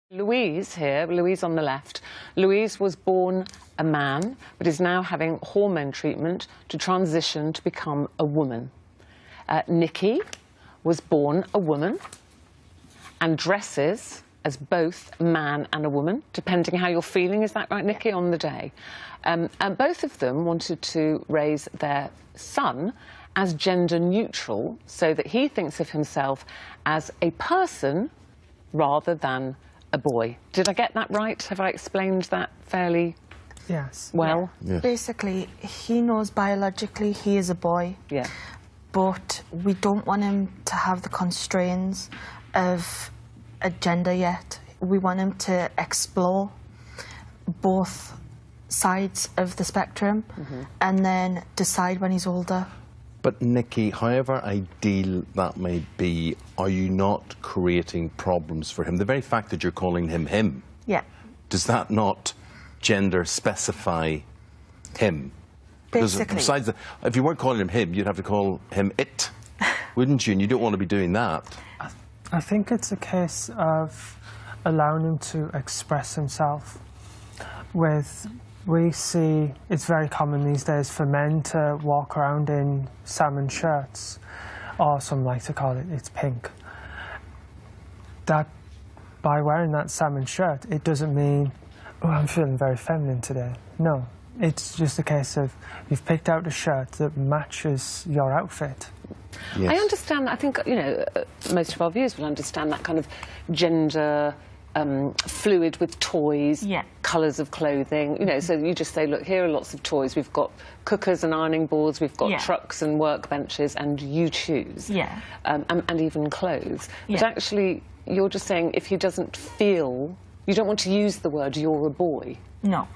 Louise here, Louise on the left. Louise was born a man, but is now having hormone treatment to transition to become a woman. Nikki was born a woman and dresses as both a man and a woman, depending how you're feeling, is that right, Nikki, on the day? And both of them wanted to raise their son as gender neutral, so that he thinks of himself as a person rather than a boy. Did I get that right? Have I explained that fairly well? Yeah. Basically, he knows biologically he is a boy. Yeah. But we don't want him to have the constraints of a gender yet. We want him to explore both sides of the spectrum and then decide when he's older. But Nikki, however ideal that may be, are you not creating problems for him? The very fact that you're calling him him, does that not gender specify him? Basically. Because besides, if you weren't calling him him, you'd have to call him it, wouldn't you? And you don't want to be doing that. I think it's a case of allowing him to express himself. We see it's very common these days for men to walk around in salmon shirts, or some like to call it's pink. That by wearing that salmon shirt, it doesn't mean, oh, I'm feeling very feminine today. No, it's just a case of you've picked out a shirt that matches your outfit. Yes. I understand. I think, you know, most of our viewers will understand that kind of gender fluid with toys, colours of clothing, you know, so you just say, look, here are lots of toys. We've got cookers and ironing boards, we've got trucks and workbenches, and you choose. And even clothes. But actually, you're just saying if he doesn't feel, you don't want to use the word you're a boy. No.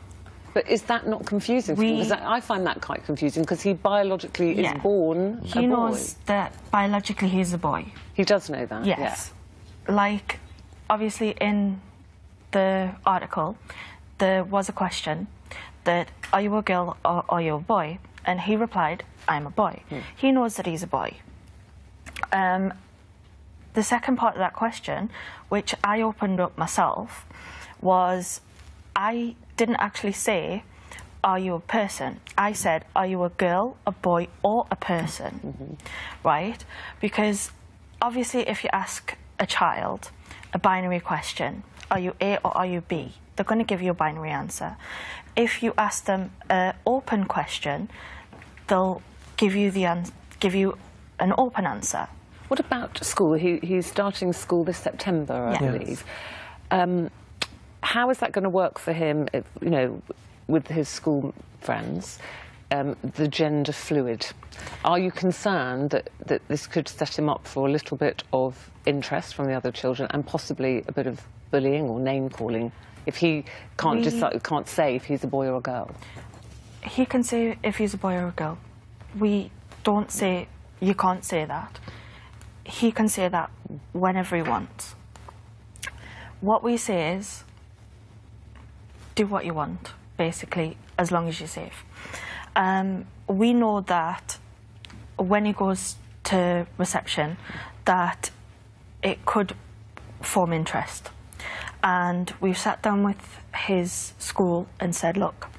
But is that not confusing for you? Because I find that quite confusing, because he biologically is born a boy. He knows that biologically he's a boy. He does know that? Yes. Like, obviously in the article, there was a question that, are you a girl or are you a boy? And he replied, I'm a boy. He knows that he's a boy. The second part of that question, which I opened up myself, was I didn't actually say, are you a person? I said, are you a girl, a boy, or a person? Right? Because obviously if you ask a child a binary question, are you A or are you B? They're going to give you a binary answer. If you ask them an open question, they'll give you an open answer. What about school? He's starting school this September, I believe. How is that going to work for him, you know, with his school friends, the gender fluid? Are you concerned that this could set him up for a little bit of interest from the other children and possibly a bit of bullying or name-calling if he can't can't say if he's a boy or a girl? He can say if he's a boy or a girl. We don't say you can't say that. He can say that whenever he wants. What we say is, do what you want, basically, as long as you're safe. We know that when he goes to reception, that it could form interest. And we've sat down with his school and said, look,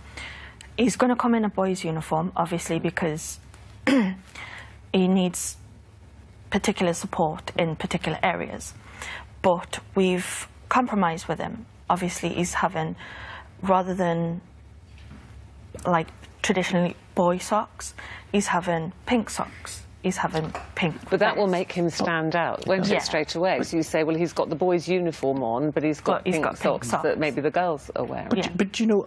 he's going to come in a boy's uniform, obviously, because he needs particular support in particular areas. But we've compromised with him. Obviously, he's having, rather than like traditionally boy socks, he's having pink socks. He's having pink. But that will make him stand out, won't it, straight away? So you say, well, he's got the boy's uniform on, but he's got pink socks that maybe the girls are wearing. But you know,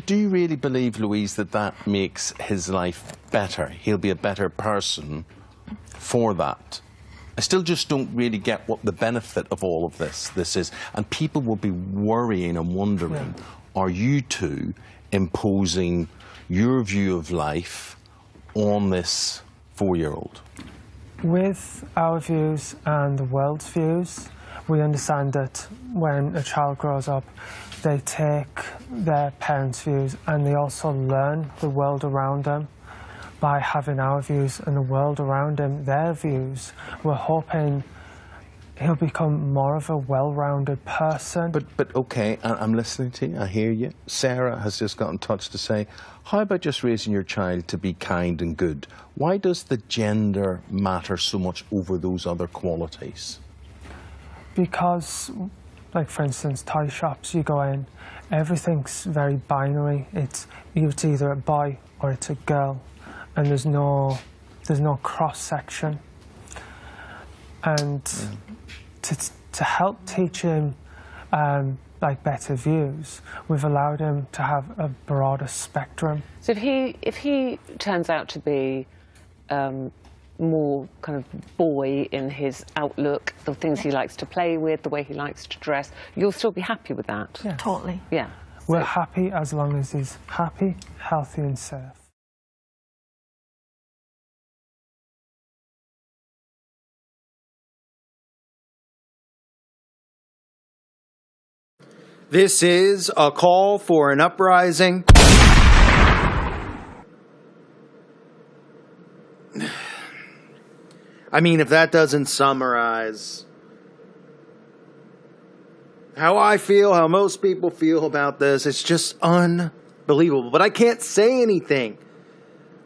do you really believe, Louise, that that makes his life better? He'll be a better person for that? I still just don't really get what the benefit of all of this is. And people will be worrying and wondering, are you two imposing your view of life on this 4-year-old? With our views and the world's views, we understand that when a child grows up, they take their parents' views and they also learn the world around them. By having our views and the world around them, their views, we're hoping he'll become more of a well-rounded person. But okay, I'm listening to you, I hear you. Sarah has just got in touch to say, how about just raising your child to be kind and good? Why does the gender matter so much over those other qualities? Because, like for instance, toy shops, you go in, everything's very binary. It's either a boy or it's a girl, and there's no cross-section. And to help teach him like better views, we've allowed him to have a broader spectrum. So if he turns out to be more kind of boy in his outlook, the things he likes to play with, the way he likes to dress, you'll still be happy with that? Yeah. Totally. Yeah. We're happy as long as he's happy, healthy and safe. This is a call for an uprising. I mean, if that doesn't summarize how I feel, how most people feel about this, it's just unbelievable. But I can't say anything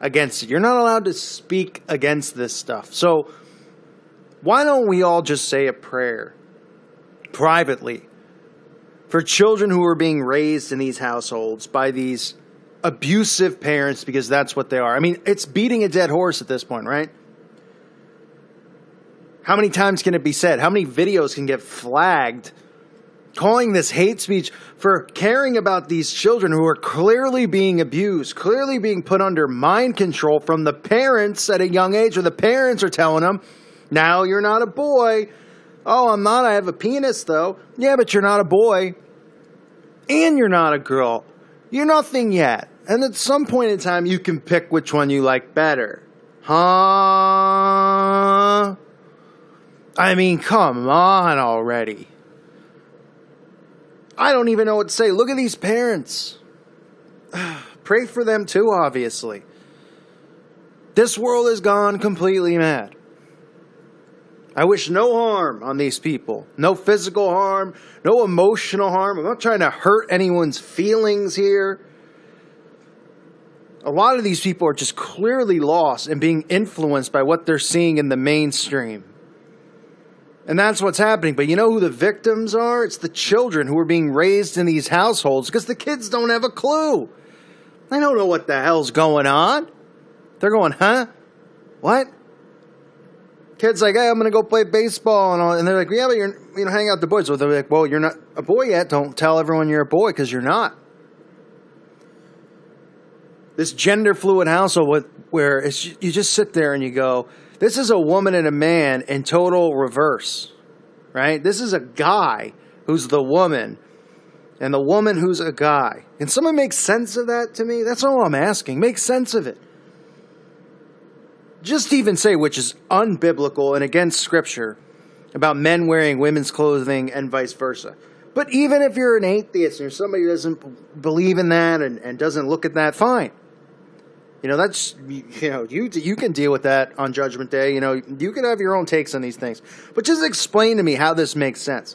against it. You're not allowed to speak against this stuff. So why don't we all just say a prayer privately for children who are being raised in these households by these abusive parents, because that's what they are. I mean, it's beating a dead horse at this point, right? How many times can it be said? How many videos can get flagged calling this hate speech for caring about these children who are clearly being abused, clearly being put under mind control from the parents at a young age, or the parents are telling them, now you're not a boy. Oh, I'm not. I have a penis, though. Yeah, but you're not a boy. And you're not a girl. You're nothing yet. And at some point in time, you can pick which one you like better. Huh? I mean, come on already. I don't even know what to say. Look at these parents. Pray for them too, obviously. This world has gone completely mad. I wish no harm on these people. No physical harm, no emotional harm. I'm not trying to hurt anyone's feelings here. A lot of these people are just clearly lost and being influenced by what they're seeing in the mainstream. And that's what's happening. But you know who the victims are? It's the children who are being raised in these households, because the kids don't have a clue. They don't know what the hell's going on. They're going, huh? What? Kid's like, hey, I'm going to go play baseball. And they're like, yeah, but you're, hang out with the boys. So they're like, well, you're not a boy yet. Don't tell everyone you're a boy, because you're not. This gender fluid household where it's, you just sit there and you go, this is a woman and a man in total reverse, right? This is a guy who's the woman and the woman who's a guy. Can someone make sense of that to me? That's all I'm asking. Make sense of it. Just even say, which is unbiblical and against Scripture, about men wearing women's clothing and vice versa. But even if you're an atheist or somebody who doesn't believe in that and doesn't look at that, fine. That's, you can deal with that on Judgment Day. You can have your own takes on these things. But just explain to me how this makes sense.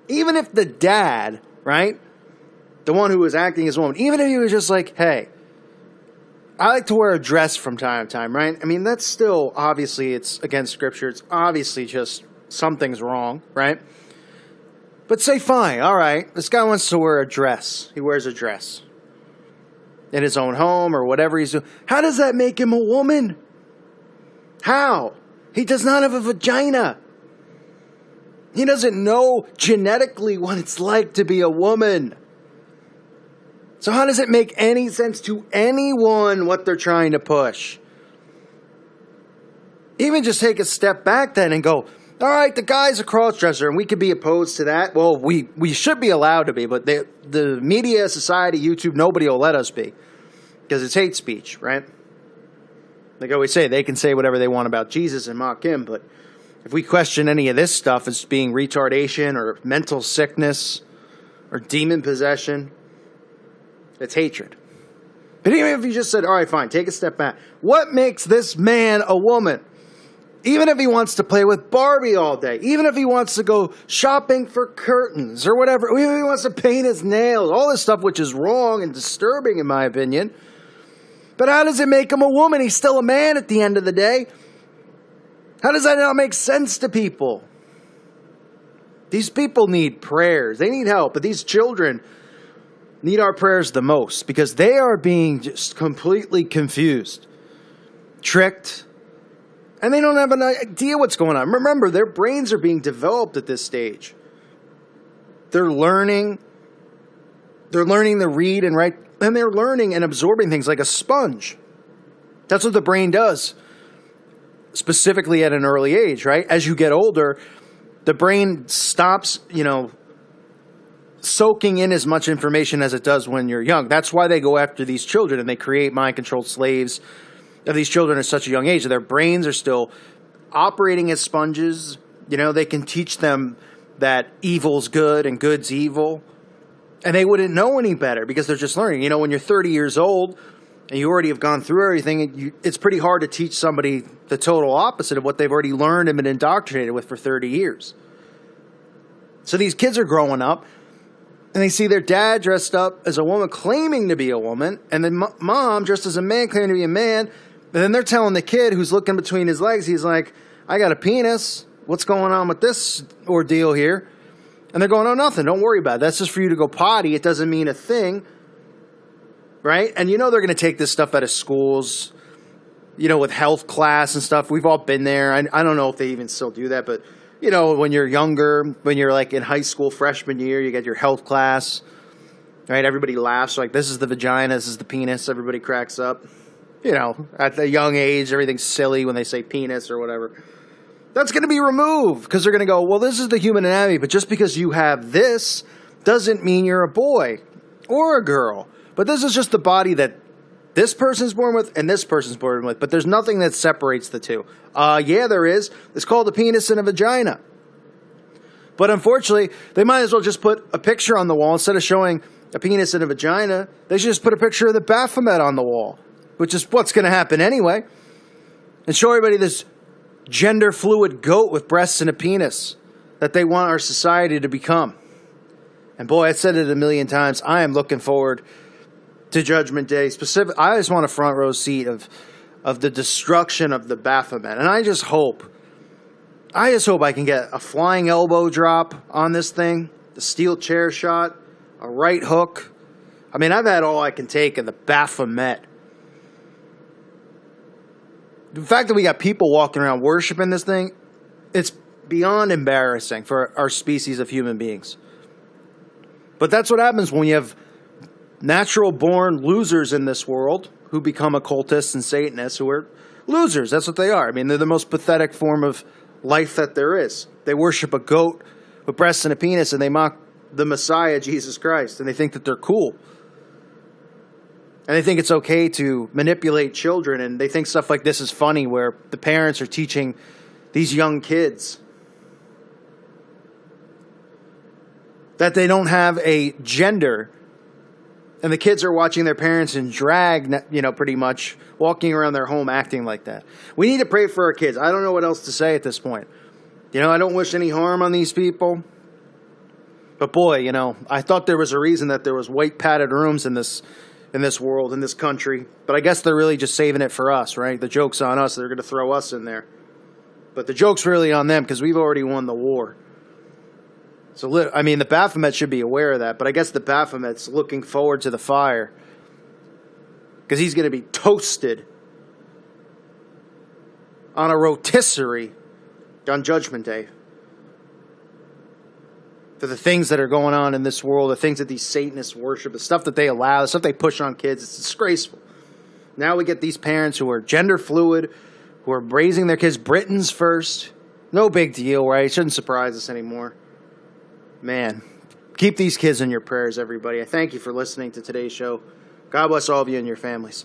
Even if the dad, right, the one who was acting as a woman, even if he was just like, hey, I like to wear a dress from time to time, right? I mean, that's still, obviously, it's against Scripture. It's obviously just something's wrong, right? But say, fine, all right, this guy wants to wear a dress. He wears a dress in his own home or whatever he's doing. How does that make him a woman? How? He does not have a vagina. He doesn't know genetically what it's like to be a woman. So how does it make any sense to anyone what they're trying to push? Even just take a step back then and go, all right, the guy's a cross-dresser and we could be opposed to that. Well, we should be allowed to be, but the media, society, YouTube, nobody will let us be. Because it's hate speech, right? Like I always say, they can say whatever they want about Jesus and mock him, but if we question any of this stuff as being retardation or mental sickness or demon possession, it's hatred. But even if you just said, all right, fine, take a step back. What makes this man a woman? Even if he wants to play with Barbie all day, even if he wants to go shopping for curtains or whatever, even if he wants to paint his nails, all this stuff which is wrong and disturbing in my opinion. But how does it make him a woman? He's still a man at the end of the day. How does that not make sense to people? These people need prayers. They need help. But these children need our prayers the most because they are being just completely confused, tricked, and they don't have an idea what's going on. Remember, their brains are being developed at this stage. They're learning to read and write, and they're learning and absorbing things like a sponge. That's what the brain does, specifically at an early age, right? As you get older, the brain stops, soaking in as much information as it does when you're young. That's why they go after these children and they create mind-controlled slaves of these children at such a young age. Their brains are still operating as sponges. They can teach them that evil's good and good's evil. And they wouldn't know any better because they're just learning. When you're 30 years old and you already have gone through everything, it's pretty hard to teach somebody the total opposite of what they've already learned and been indoctrinated with for 30 years. So these kids are growing up and they see their dad dressed up as a woman claiming to be a woman and then mom dressed as a man claiming to be a man. And then they're telling the kid who's looking between his legs, he's like, I got a penis. What's going on with this ordeal here? And they're going, oh, nothing. Don't worry about it. That's just for you to go potty. It doesn't mean a thing. Right? And they're going to take this stuff out of schools, with health class and stuff. We've all been there. I don't know if they even still do that. But, when you're younger, when you're like in high school freshman year, you get your health class. Right? Everybody laughs. Like, this is the vagina. This is the penis. Everybody cracks up. At the young age, everything's silly when they say penis or whatever. That's going to be removed because they're going to go, well, this is the human anatomy, but just because you have this doesn't mean you're a boy or a girl. But this is just the body that this person's born with and this person's born with, but there's nothing that separates the two. Yeah, there is. It's called a penis and a vagina. But unfortunately, they might as well just put a picture on the wall. Instead of showing a penis and a vagina, they should just put a picture of the Baphomet on the wall, which is what's going to happen anyway, and show everybody this gender fluid goat with breasts and a penis that they want our society to become. And boy, I said it a million times. I am looking forward to Judgment Day. I just want a front row seat of the destruction of the Baphomet. And I just hope I can get a flying elbow drop on this thing, the steel chair shot, a right hook. I mean, I've had all I can take of the Baphomet. The fact that we got people walking around worshiping this thing, it's beyond embarrassing for our species of human beings. But that's what happens when you have natural-born losers in this world who become occultists and Satanists who are losers. That's what they are. I mean, they're the most pathetic form of life that there is. They worship a goat with breasts and a penis, and they mock the Messiah, Jesus Christ, and they think that they're cool. And they think it's okay to manipulate children, and they think stuff like this is funny, where the parents are teaching these young kids that they don't have a gender, and the kids are watching their parents in drag, pretty much walking around their home acting like that. We need to pray for our kids. I don't know what else to say at this point. I don't wish any harm on these people. But boy, I thought there was a reason that there was white padded rooms in this world, in this country. But I guess they're really just saving it for us, right? The joke's on us. They're going to throw us in there. But the joke's really on them because we've already won the war. So, the Baphomet should be aware of that. But I guess the Baphomet's looking forward to the fire because he's going to be toasted on a rotisserie on Judgment Day for the things that are going on in this world, the things that these Satanists worship, the stuff that they allow, the stuff they push on kids. It's disgraceful. Now we get these parents who are gender fluid, who are raising their kids Britons first. No big deal, right? It shouldn't surprise us anymore. Man, keep these kids in your prayers, everybody. I thank you for listening to today's show. God bless all of you and your families.